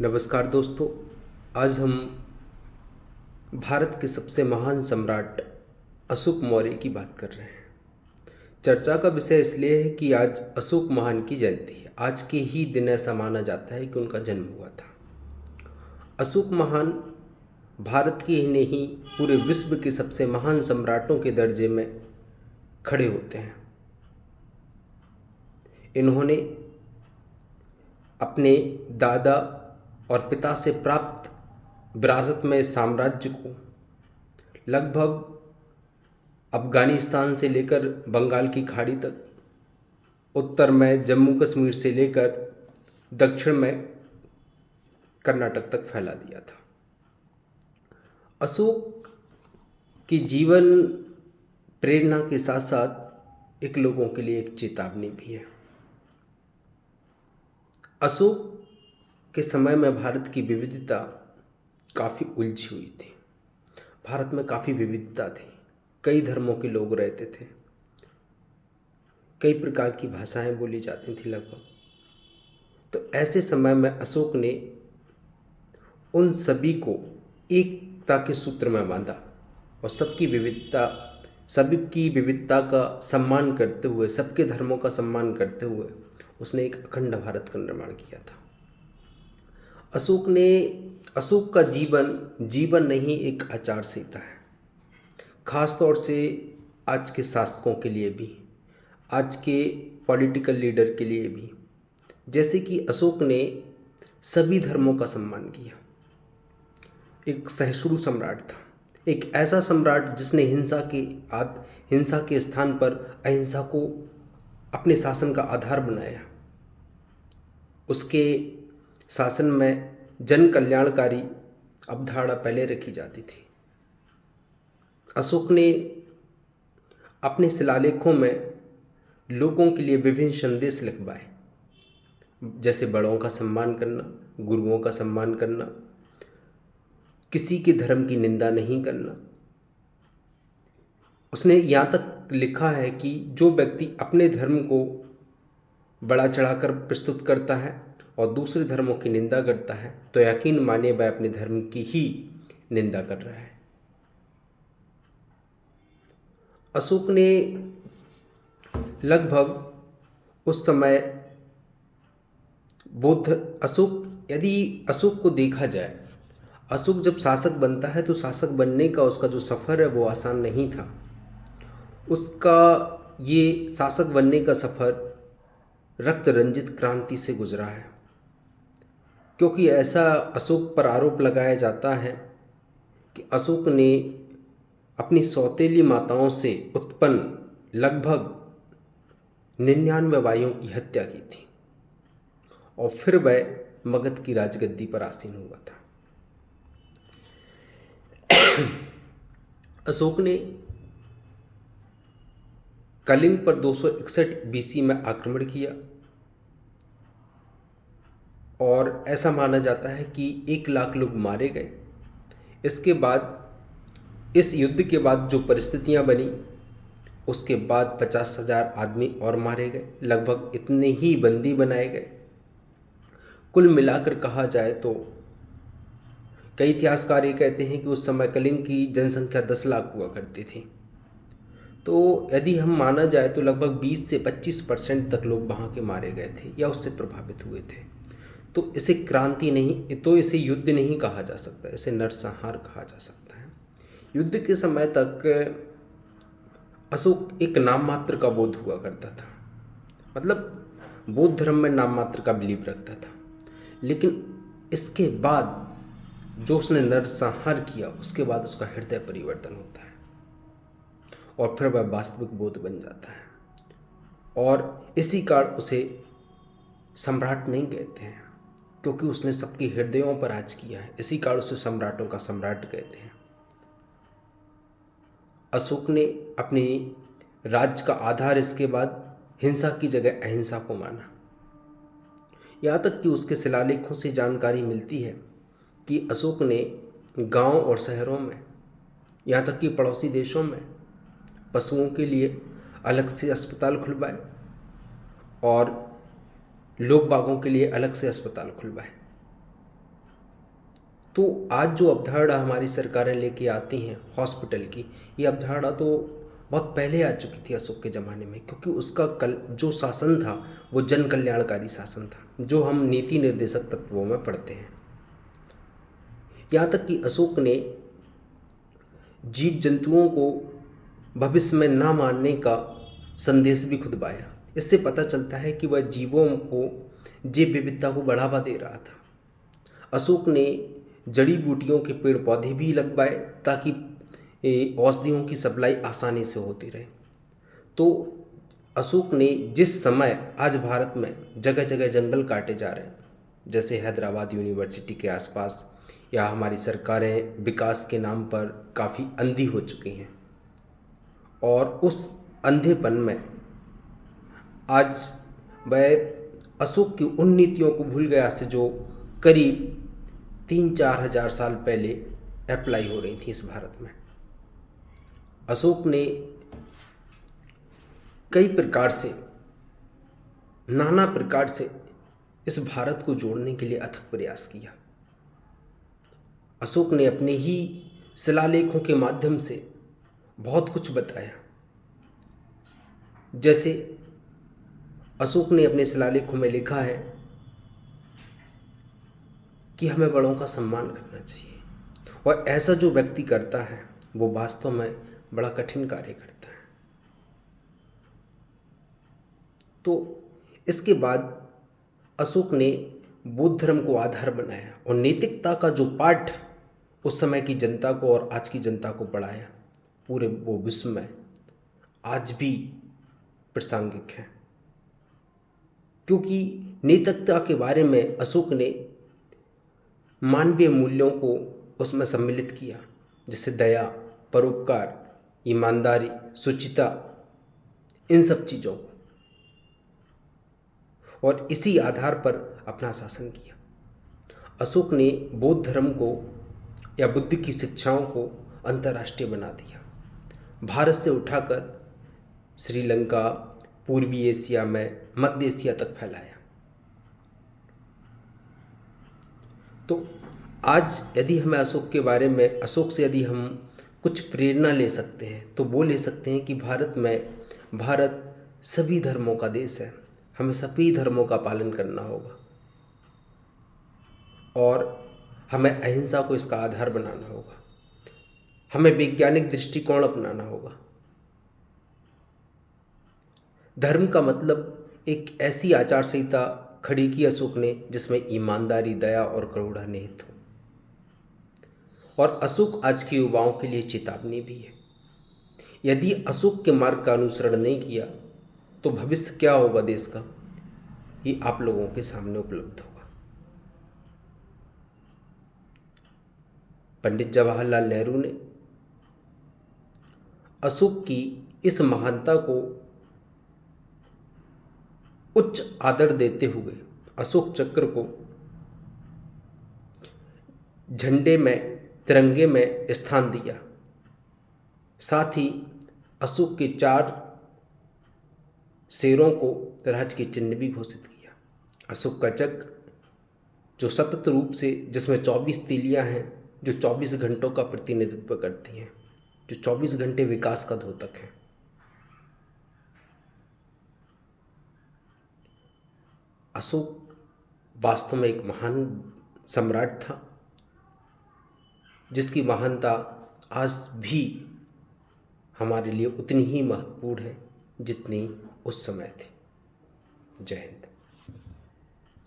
नमस्कार दोस्तों। आज हम भारत के सबसे महान सम्राट अशोक मौर्य की बात कर रहे हैं। चर्चा का विषय इसलिए है कि आज अशोक महान की जयंती है। आज के ही दिन ऐसा माना जाता है कि उनका जन्म हुआ था। अशोक महान भारत के ही नहीं पूरे विश्व के सबसे महान सम्राटों के दर्जे में खड़े होते हैं। इन्होंने अपने दादा और पिता से प्राप्त विरासत में साम्राज्य को लगभग अफ़गानिस्तान से लेकर बंगाल की खाड़ी तक, उत्तर में जम्मू कश्मीर से लेकर दक्षिण में कर्नाटक तक फैला दिया था। अशोक की जीवन प्रेरणा के साथ साथ एक लोगों के लिए एक चेतावनी भी है। अशोक के समय में भारत की विविधता काफ़ी उलझी हुई थी। भारत में काफ़ी विविधता थी, कई धर्मों के लोग रहते थे, कई प्रकार की भाषाएं बोली जाती थी लगभग। तो ऐसे समय में अशोक ने उन सभी को एकता के सूत्र में बांधा और सबकी विविधता का सम्मान करते हुए, सबके धर्मों का सम्मान करते हुए उसने एक अखंड भारत का निर्माण किया था। अशोक का जीवन नहीं, एक आचार संहिता है। खास तौर से आज के शासकों के लिए भी, आज के पॉलिटिकल लीडर के लिए भी। जैसे कि अशोक ने सभी धर्मों का सम्मान किया। एक सहिष्णु सम्राट था, एक ऐसा सम्राट जिसने हिंसा के स्थान पर अहिंसा को अपने शासन का आधार बनाया। उसके शासन में जन कल्याणकारी अवधारणा पहले रखी जाती थी। अशोक ने अपने शिलालेखों में लोगों के लिए विभिन्न संदेश लिखवाए, जैसे बड़ों का सम्मान करना, गुरुओं का सम्मान करना, किसी के धर्म की निंदा नहीं करना। उसने यहाँ तक लिखा है कि जो व्यक्ति अपने धर्म को बड़ा चढ़ाकर प्रस्तुत करता है और दूसरे धर्मों की निंदा करता है तो यकीन मानिए वह अपने धर्म की ही निंदा कर रहा है। अशोक ने लगभग उस समय यदि अशोक को देखा जाए, अशोक जब शासक बनता है तो शासक बनने का उसका जो सफ़र है वो आसान नहीं था। उसका ये शासक बनने का सफ़र रक्त रंजित क्रांति से गुजरा है, क्योंकि ऐसा अशोक पर आरोप लगाया जाता है कि अशोक ने अपनी सौतेली माताओं से उत्पन्न लगभग 99 बाइयों की हत्या की थी और फिर वह मगध की राजगद्दी पर आसीन हुआ था। अशोक ने कलिंग पर 261 बीसी में आक्रमण किया और ऐसा माना जाता है कि 1 लाख लोग मारे गए। इसके बाद, इस युद्ध के बाद जो परिस्थितियां बनी, उसके बाद 50,000 आदमी और मारे गए, लगभग इतने ही बंदी बनाए गए। कुल मिलाकर कहा जाए तो कई इतिहासकार ये कहते हैं कि उस समय कलिंग की जनसंख्या 10 लाख हुआ करती थी। तो यदि हम माना जाए तो लगभग 20 से 25% तक लोग वहाँ के मारे गए थे या उससे प्रभावित हुए थे। तो इसे क्रांति नहीं, तो इसे युद्ध नहीं कहा जा सकता, इसे नरसंहार कहा जा सकता है। युद्ध के समय तक अशोक एक नाम मात्र का बोध हुआ करता था, मतलब बौद्ध धर्म में नाम मात्र का बिलीव रखता था। लेकिन इसके बाद जो उसने नरसंहार किया, उसके बाद उसका हृदय परिवर्तन होता है और फिर वह वास्तविक बौद्ध बन जाता है। और इसी कारण उसे सम्राट नहीं कहते हैं, क्योंकि उसने सबके हृदयों पर राज किया है। इसी कारण उसे सम्राटों का सम्राट कहते हैं। अशोक ने अपने राज्य का आधार इसके बाद हिंसा की जगह अहिंसा को माना। यहाँ तक कि उसके शिलालेखों से जानकारी मिलती है कि अशोक ने गांव और शहरों में, यहाँ तक कि पड़ोसी देशों में पशुओं के लिए अलग से अस्पताल खुलवाए और लोग बागों के लिए अलग से अस्पताल खुलवाए। तो आज जो अवधारणा हमारी सरकारें लेके आती हैं हॉस्पिटल की, ये अवधारणा तो बहुत पहले आ चुकी थी अशोक के ज़माने में, क्योंकि उसका जो शासन था वो जन कल्याणकारी शासन था, जो हम नीति निर्देशक तत्वों में पढ़ते हैं। यहाँ तक कि अशोक ने जीव जंतुओं को भविष्य में ना मारने का संदेश भी खुद पाया। इससे पता चलता है कि वह जीवों को जैव विविधता को बढ़ावा दे रहा था। अशोक ने जड़ी बूटियों के पेड़ पौधे भी लगवाए ताकि औषधियों की सप्लाई आसानी से होती रहे। तो अशोक ने जिस समय आज भारत में जगह जगह जंगल काटे जा रहे हैं, जैसे हैदराबाद यूनिवर्सिटी के आसपास, या हमारी सरकारें विकास के नाम पर काफ़ी अंधी हो चुकी हैं, और उस अंधेपन में आज वह अशोक की उन नीतियों को भूल गया से जो करीब 3-4 हज़ार साल पहले अप्लाई हो रही थी इस भारत में। अशोक ने कई प्रकार से, नाना प्रकार से इस भारत को जोड़ने के लिए अथक प्रयास किया। अशोक ने अपने ही शिलालेखों के माध्यम से बहुत कुछ बताया। जैसे अशोक ने अपने शिलालेखों में लिखा है कि हमें बड़ों का सम्मान करना चाहिए, और ऐसा जो व्यक्ति करता है वो वास्तव में बड़ा कठिन कार्य करता है। तो इसके बाद अशोक ने बौद्ध धर्म को आधार बनाया और नैतिकता का जो पाठ उस समय की जनता को और आज की जनता को पढ़ाया, पूरे वो विश्व में आज भी प्रासंगिक है। क्योंकि नैतिकता के बारे में अशोक ने मानवीय मूल्यों को उसमें सम्मिलित किया, जैसे दया, परोपकार, ईमानदारी, शुचिता, इन सब चीज़ों को, और इसी आधार पर अपना शासन किया। अशोक ने बौद्ध धर्म को या बुद्ध की शिक्षाओं को अंतर्राष्ट्रीय बना दिया, भारत से उठाकर श्रीलंका, पूर्वी एशिया में, मध्य एशिया तक फैलाया। तो आज यदि हमें अशोक के बारे में, अशोक से यदि हम कुछ प्रेरणा ले सकते हैं तो वो ले सकते हैं कि भारत सभी धर्मों का देश है। हमें सभी धर्मों का पालन करना होगा और हमें अहिंसा को इसका आधार बनाना होगा। हमें वैज्ञानिक दृष्टिकोण अपनाना होगा। धर्म का मतलब एक ऐसी आचार संहिता खड़ी की अशोक ने जिसमें ईमानदारी, दया और करुणा निहित हो। और अशोक आज के युवाओं के लिए चेतावनी भी है। यदि अशोक के मार्ग का अनुसरण नहीं किया तो भविष्य क्या होगा देश का, ये आप लोगों के सामने उपलब्ध होगा। पंडित जवाहरलाल नेहरू ने अशोक की इस महानता को उच्च आदर देते हुए अशोक चक्र को झंडे में, तिरंगे में स्थान दिया। साथ ही अशोक के 4 शेरों को राज के चिन्ह भी घोषित किया। अशोक का चक्र जो सतत रूप से, जिसमें 24 तीलियां हैं जो 24 घंटों का प्रतिनिधित्व करती हैं, जो 24 घंटे विकास का द्योतक है। अशोक वास्तव में एक महान सम्राट था जिसकी महानता आज भी हमारे लिए उतनी ही महत्वपूर्ण है जितनी उस समय थी। जय हिंद।